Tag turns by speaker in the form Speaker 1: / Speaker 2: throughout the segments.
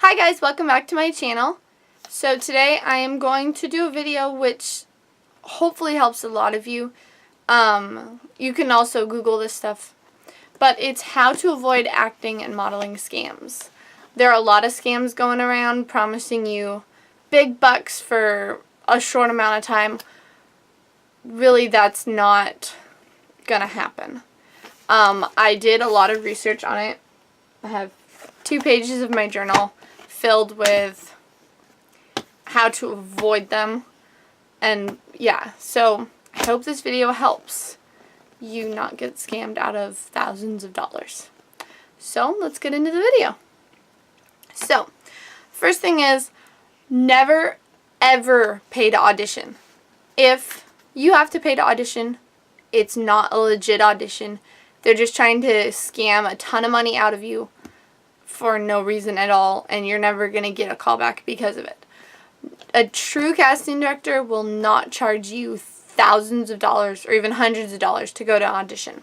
Speaker 1: Hi guys, welcome back to my channel. So today I am going to do a video which hopefully helps a lot of you. You can also Google this stuff. But it's how to avoid acting and modeling scams. There are a lot of scams going around promising you big bucks for a short amount of time. Really, that's not gonna happen. I did a lot of research on it. I have 2 pages of my journal filled with how to avoid them. And yeah, so I hope this video helps you not get scammed out of thousands of dollars. So let's get into the video. So first thing is, never ever pay to audition. If you have to pay to audition, it's not a legit audition. They're just trying to scam a ton of money out of you for no reason at all, and you're never going to get a call back because of it. A true casting director will not charge you thousands of dollars or even hundreds of dollars to go to audition.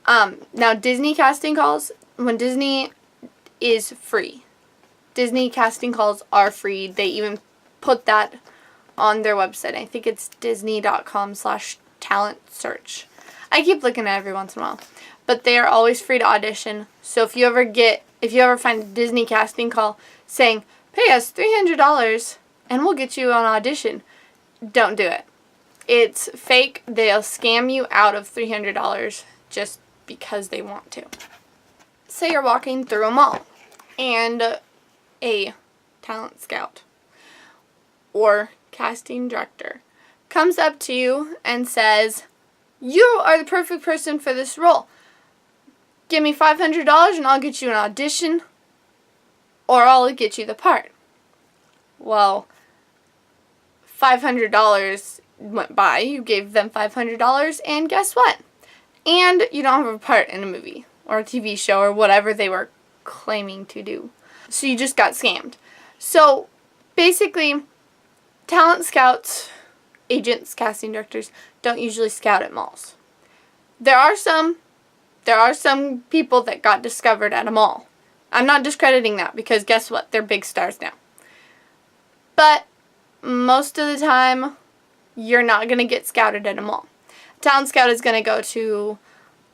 Speaker 1: Now, Disney casting calls, when Disney is free. Disney casting calls are free. They even put that on their website. I think it's disney.com/talent search. I keep looking at it every once in a while. But they are always free to audition. So if you ever find a Disney casting call saying, pay us $300 and we'll get you on audition, don't do it. It's fake. They'll scam you out of $300 just because they want to. Say you're walking through a mall and a talent scout or casting director comes up to you and says, you are the perfect person for this role. Give me $500 and I'll get you an audition, or I'll get you the part. Well, $500 went by, you gave them $500, and guess what? And you don't have a part in a movie or a TV show or whatever they were claiming to do. So you just got scammed. So basically, talent scouts, agents, casting directors don't usually scout at malls. There are some people that got discovered at a mall. I'm not discrediting that because guess what? They're big stars now. But most of the time, you're not going to get scouted at a mall. A talent scout is going to go to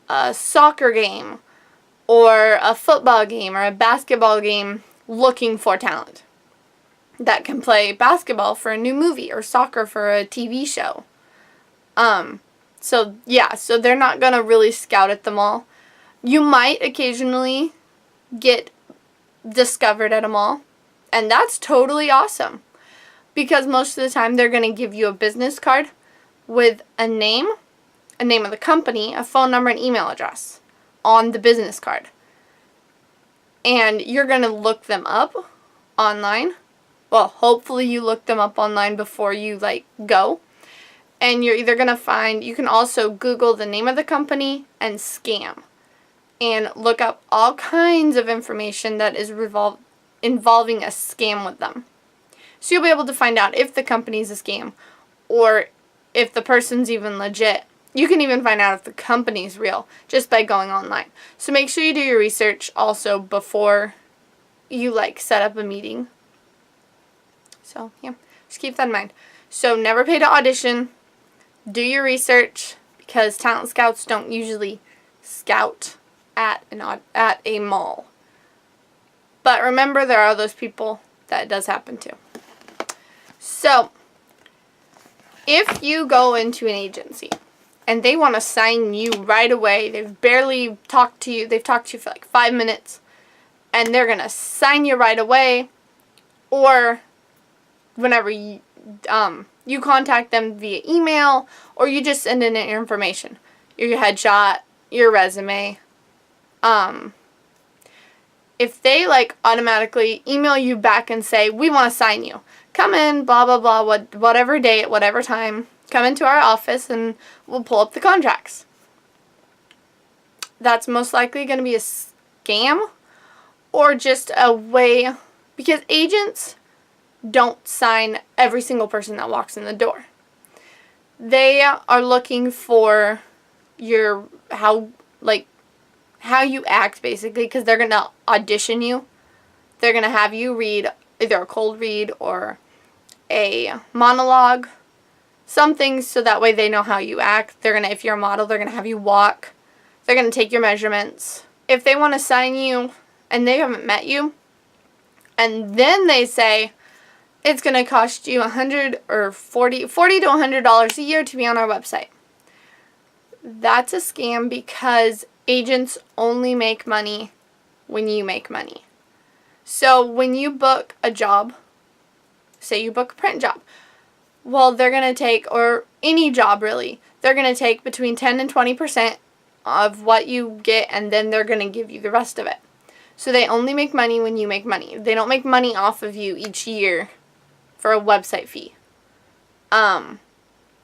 Speaker 1: a soccer game or a football game or a basketball game looking for talent that can play basketball for a new movie or soccer for a TV show. So they're not going to really scout at the mall. You might occasionally get discovered at a mall, and that's totally awesome because most of the time they're going to give you a business card with a name of the company, a phone number, and email address on the business card. And you're going to look them up online. Well, hopefully you look them up online before you go. And you're either going to find, you can also Google the name of the company and scam. And look up all kinds of information that is involving a scam with them. So you'll be able to find out if the company's a scam or if the person's even legit. You can even find out if the company's real just by going online. So make sure you do your research also before you set up a meeting. So yeah, just keep that in mind. So never pay to audition. Do your research because talent scouts don't usually scout at a mall. But remember, there are those people that it does happen to. So if you go into an agency and they want to sign you right away, they've barely talked to you, they've talked to you for 5 minutes, and they're going to sign you right away, or whenever you contact them via email, or you just send in your information, your headshot, your resume. If they automatically email you back and say, we want to sign you, come in, blah, blah, blah, whatever date, whatever time, come into our office and we'll pull up the contracts. That's most likely going to be a scam or just a way, because agents don't sign every single person that walks in the door. They are looking for how you act, basically, because they're going to audition you. They're going to have you read either a cold read or a monologue, something so that way they know how you act. They're going to, if you're a model, they're going to have you walk. They're going to take your measurements. If they want to sign you and they haven't met you, and then they say it's going to cost you $100 or $40 to $100 a year to be on our website. That's a scam because agents only make money when you make money. So when you book a job, say you book a print job, well, they're going to take, or any job really, they're going to take between 10 and 20% of what you get, and then they're going to give you the rest of it. So they only make money when you make money. They don't make money off of you each year for a website fee.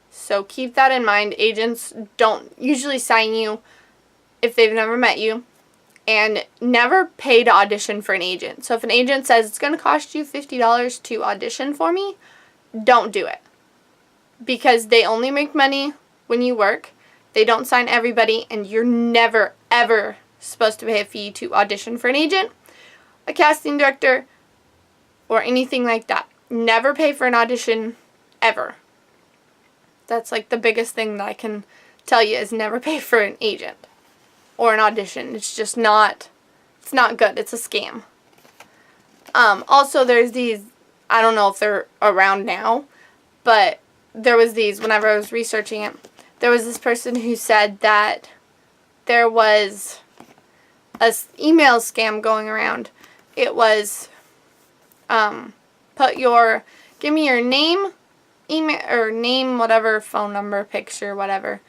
Speaker 1: So keep that in mind. Agents don't usually sign you if they've never met you, and never pay to audition for an agent. So if an agent says it's going to cost you $50 to audition for me, don't do it. Because they only make money when you work. They don't sign everybody, and you're never, ever supposed to pay a fee to audition for an agent, a casting director, or anything like that. Never pay for an audition, ever. That's like the biggest thing that I can tell you is never pay for an agent or an audition. It's just not, it's not good. It's a scam. Also, there's these, I don't know if they're around now, but there was these, whenever I was researching it, there was this person who said that there was a email scam going around. It was, give me your name, email, or name, whatever, phone number, picture, whatever,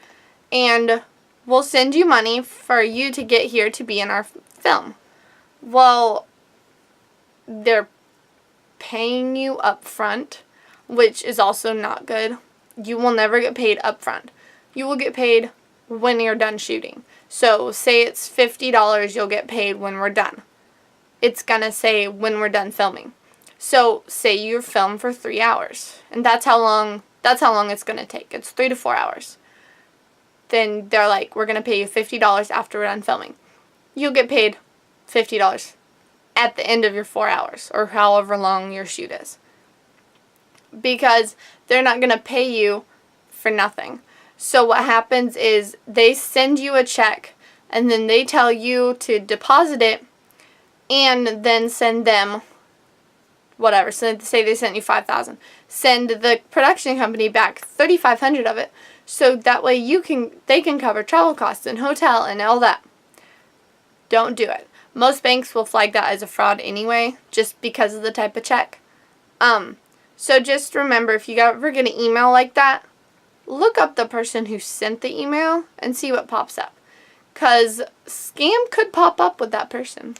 Speaker 1: and we'll send you money for you to get here to be in our film. Well, they're paying you up front, which is also not good. You will never get paid up front. You will get paid when you're done shooting. So say it's $50 you'll get paid when we're done. It's gonna say when we're done filming. So say you film for 3 hours, and that's how long it's gonna take. It's 3 to 4 hours. Then they're like, we're gonna pay you $50 after we're done filming. You'll get paid $50 at the end of your 4 hours, or however long your shoot is. Because they're not gonna pay you for nothing. So what happens is they send you a check, and then they tell you to deposit it, and then send them whatever. So say they sent you $5,000. Send the production company back $3,500 of it, so that way they can cover travel costs and hotel and all that. Don't do it. Most banks will flag that as a fraud anyway, just because of the type of check. So just remember, if you ever get an email like that, look up the person who sent the email and see what pops up. Because scam could pop up with that person.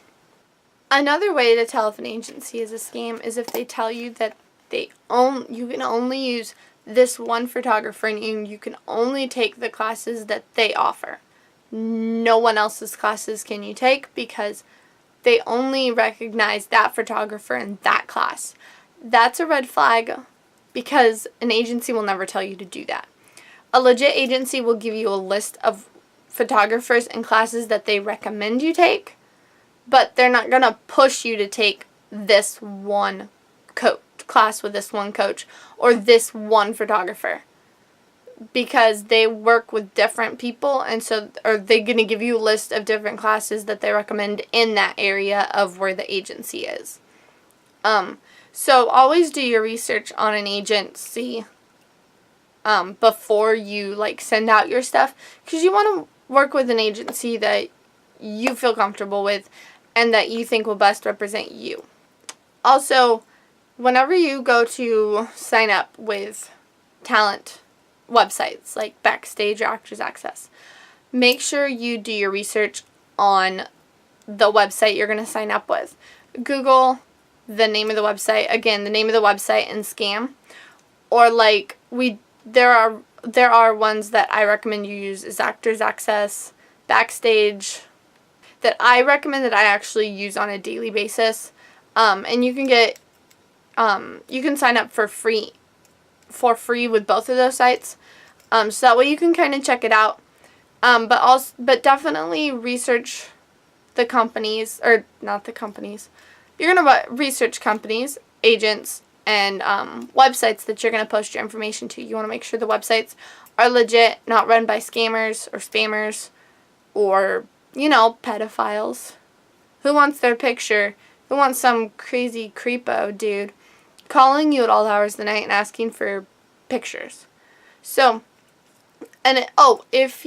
Speaker 1: Another way to tell if an agency is a scam is if they tell you that you can only use this one photographer and you can only take the classes that they offer. No one else's classes can you take because they only recognize that photographer in that class. That's a red flag because an agency will never tell you to do that. A legit agency will give you a list of photographers and classes that they recommend you take, but they're not going to push you to take this one class with this one coach or this one photographer, because they work with different people, and so are they going to give you a list of different classes that they recommend in that area of where the agency is. So always do your research on an agency before you send out your stuff, because you want to work with an agency that you feel comfortable with and that you think will best represent you. Also, whenever you go to sign up with talent websites like Backstage or Actors Access, make sure you do your research on the website you're going to sign up with. Google the name of the website, again, the name of the website and scam, or there are ones that I recommend you use is Actors Access, Backstage, that I recommend that I actually use on a daily basis. And you can get you can sign up for free with both of those sites. So that way you can kind of check it out. But definitely research the companies, or not the companies, you're going to research companies, agents, and websites that you're going to post your information to. You want to make sure the websites are legit, not run by scammers or spammers or, pedophiles. Who wants their picture? Who wants some crazy creepo dude calling you at all hours of the night and asking for pictures? So, if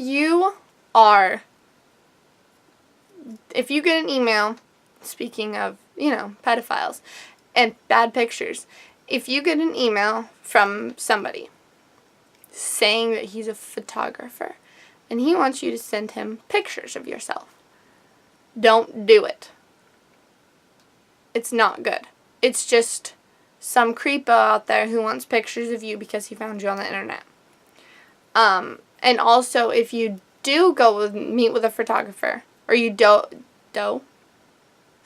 Speaker 1: you get an email, speaking of, pedophiles and bad pictures, if you get an email from somebody saying that he's a photographer and he wants you to send him pictures of yourself, don't do it. It's not good. It's just some creepo out there who wants pictures of you because he found you on the internet. And also, if you do meet with a photographer, or you do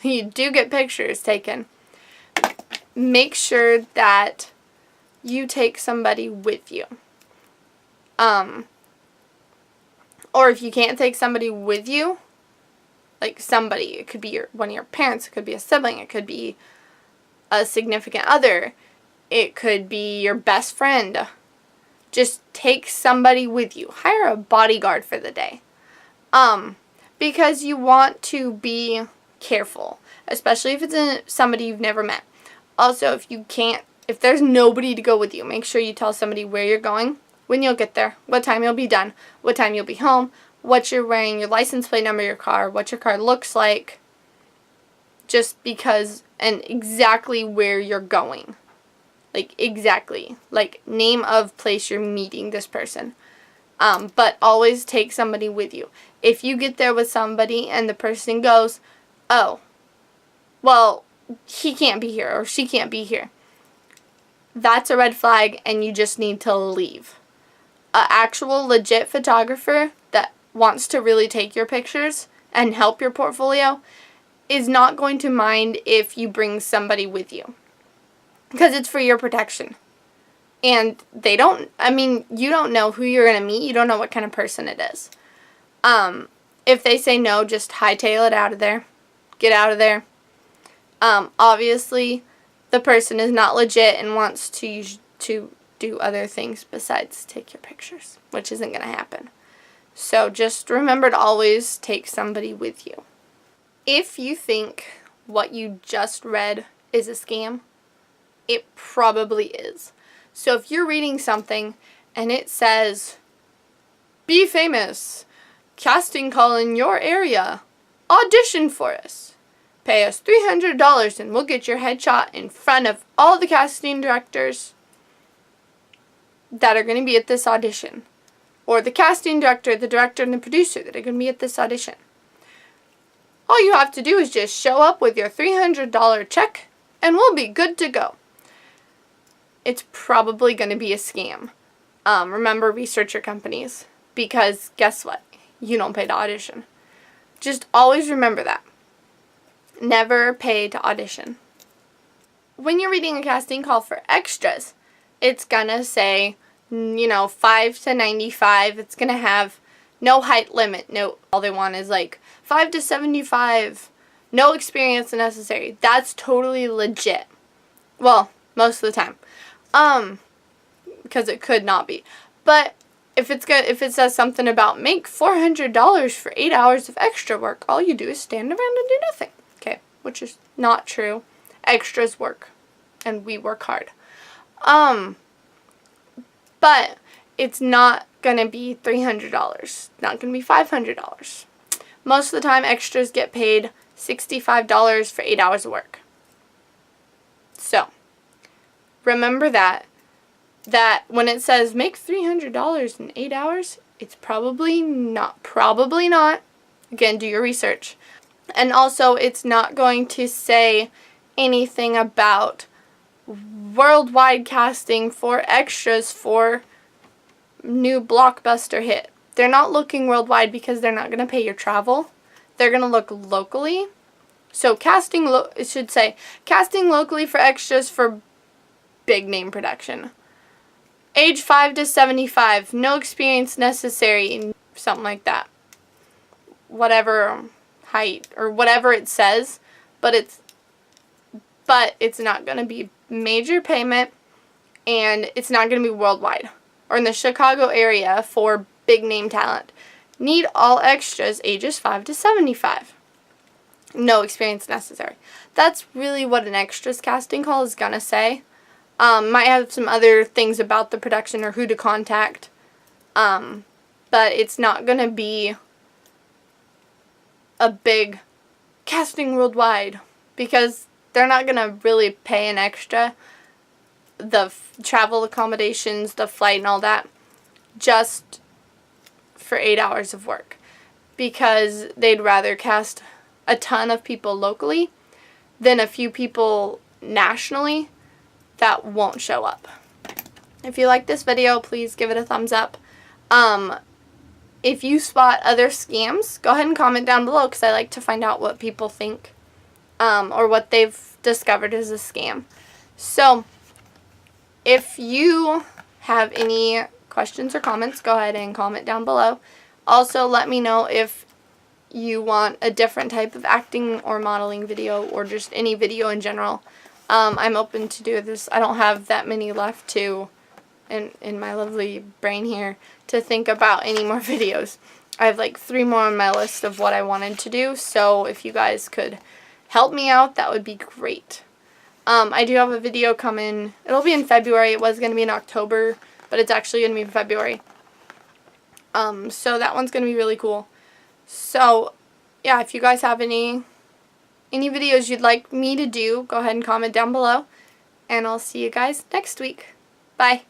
Speaker 1: get pictures taken, make sure that you take somebody with you. Or if you can't take somebody with you, like somebody, it could be one of your parents, it could be a sibling, it could be a significant other, it could be your best friend. Just take somebody with you. Hire a bodyguard for the day. Because you want to be careful, especially if it's somebody you've never met. Also, if there's nobody to go with you, make sure you tell somebody where you're going, when you'll get there, what time you'll be done, what time you'll be home, what you're wearing, your license plate number of your car, what your car looks like, just because, and exactly where you're going. Like, exactly. Like, name of place you're meeting this person. But always take somebody with you. If you get there with somebody and the person goes, oh, well, he can't be here or she can't be here, that's a red flag and you just need to leave. An actual legit photographer that wants to really take your pictures and help your portfolio is not going to mind if you bring somebody with you, because it's for your protection. And you don't know who you're going to meet. You don't know what kind of person it is. If they say no, just hightail it out of there. Get out of there. Obviously, the person is not legit and wants to do other things besides take your pictures, which isn't going to happen. So just remember to always take somebody with you. If you think what you just read is a scam, it probably is. So if you're reading something and it says, be famous, casting call in your area, audition for us, pay us $300 and we'll get your headshot in front of all the casting directors that are going to be at this audition, or the casting director, the director, and the producer that are going to be at this audition. All you have to do is just show up with your $300 check and we'll be good to go. It's probably going to be a scam. Remember, research your companies, because guess what? You don't pay to audition. Just always remember that. Never pay to audition. When you're reading a casting call for extras, it's going to say, 5 to 95. It's going to have no height limit. No, all they want is like 5 to 75. No experience necessary. That's totally legit. Well, most of the time. Because it could not be. But if it says something about make $400 for 8 hours of extra work, all you do is stand around and do nothing. Okay, which is not true. Extras work, and we work hard. But it's not gonna be $300. Not gonna be $500. Most of the time, extras get paid $65 for 8 hours of work. So remember that when it says make $300 in 8 hours, it's probably not. Again, do your research. And also, it's not going to say anything about worldwide casting for extras for new blockbuster hit. They're not looking worldwide because they're not going to pay your travel. They're going to look locally. So it should say casting locally for extras for big name production. Age 5 to 75, no experience necessary, something like that. Whatever height or whatever it says, but but it's not going to be major payment, and it's not going to be worldwide or in the Chicago area for big name talent. Need all extras ages 5 to 75. No experience necessary. That's really what an extras casting call is going to say. Might have some other things about the production or who to contact. But it's not going to be a big casting worldwide, because they're not going to really pay an extra, the travel accommodations, the flight and all that, just for 8 hours of work, because they'd rather cast a ton of people locally than a few people nationally that won't show up. If you like this video, please give it a thumbs up. If you spot other scams, go ahead and comment down below, because I like to find out what people think or what they've discovered as a scam. So if you have any questions or comments, go ahead and comment down below. Also, let me know if you want a different type of acting or modeling video, or just any video in general. I'm open to do this. I don't have that many left to in my lovely brain here to think about any more videos. I have like 3 more on my list of what I wanted to do, so if you guys could help me out, that would be great. I do have a video coming. It'll be in February. It was going to be in October, but it's actually going to be in February. So that one's going to be really cool. So yeah, if you guys have any videos you'd like me to do, go ahead and comment down below, and I'll see you guys next week. Bye.